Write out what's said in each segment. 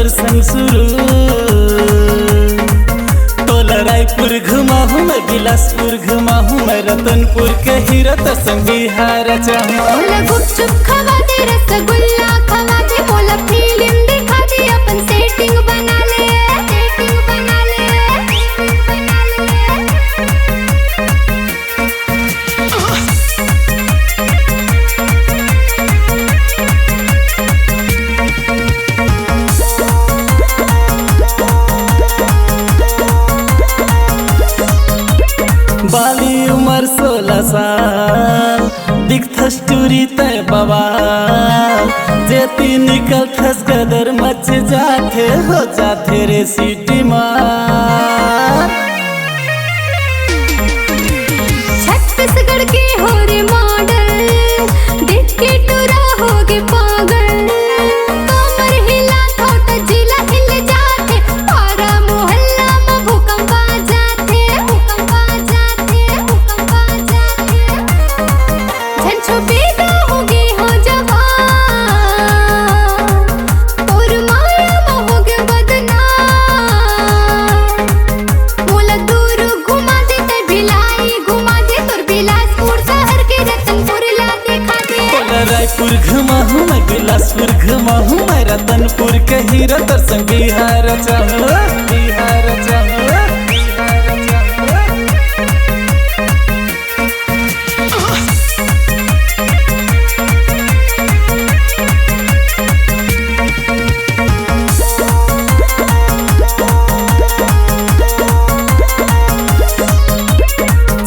तोर संग शुरू। तोला रायपुर घुमाहूँ मैं, बिलासपुर घुमाहूँ मैं, रतनपुर के हीरत संग बिहार चाहूँ। मोला गुपचुप खवा दे, रसगुल्ला खवा दे, मोला फिल्म दिखा दे, अपन सेटिंग बना ले, सेटिंग बना ले, सेटिंग बना ले। बाली उम्र 16 साल, दिखथस टूरी तय बवाल, जेती निकलथस गदर मच जाथे, हो जाथे रे सिटी मार। छत्तीसगढ़ के हो रे मॉडल, देख के टूरा होगे पागल, कमर हिला थोट जिला हिल जाथे, पारा मोहल्ला में भूकंप आ जाथे, भूकंप आ जाथे, भूकंप आ जाथे। झंझो बेदा होगे हो जवान, तोर माया में होगे बदनाम। मोला दूर घुमा दे ते भिलाई घुमा दे, तोर बिलासपुर शहर के रतनपुर ला दिखा दे। तोला रायपुर घुमाहूँ मैं, बिलासपुर घुमाहूँ मैं, रतनपुर के हीरत संग बिहार चाहूँ, बिहार चाहूँ, बिहार चाहूँ।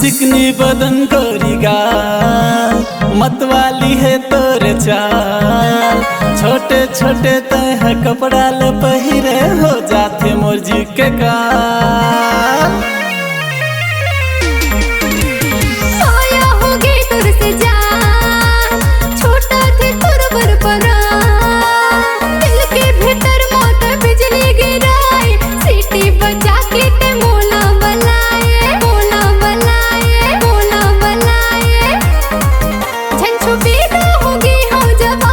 चिकनी बदन गोरी गाल, मतवाली है तोर चाल, छोटे छोटे तह कपड़ा ल पहिरे, हो जाथे मोर जी के काल। आया होगे तोर से जान, छोटा थे तोर बरबरा, दिल के भीतर मौत बिजली गिराए, सीटी बजा के ते मोला बलाए, मोला बलाए, मोला बलाए। झंझो बेदा होगी हो जवान,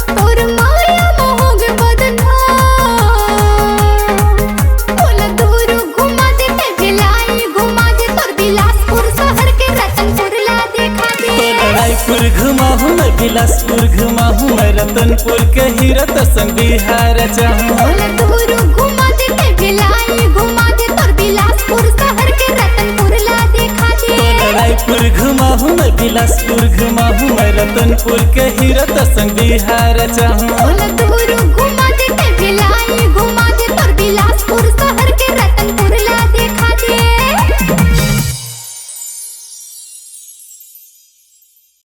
तोर माया में होगे बदनाम। मोला दूर घुमा दे ते भिलाई घुमा दे, तोर बिलासपुर शहर के रतनपुर ला दिखा दे। तोला रायपुर घुमाहूँ मैं, बिलासपुर घुमाहूँ मैं, रतनपुर के हीरत संग बिहार चाहूँ। मोला दूर घुमा दे ते भिलाई घुमा दे, तोर बिलासपुर शहर के रतनपुर ला दिखा दे। तोला रायपुर घुमाहूँ मैं, बिलासपुर घुमाहूँ मैं, रतनपुर के हीरत संग बिहार चाहूँ। मोला दूर घुमा दे ते भिलाई घुमा दे, तोर बिलासपुर शहर के रतनपुर ला दिखा दे।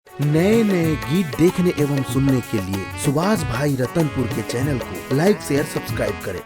नए नए गीत देखने एवं सुनने के लिए सुभाष भाई रतनपुर के चैनल को लाइक शेयर सब्सक्राइब करें।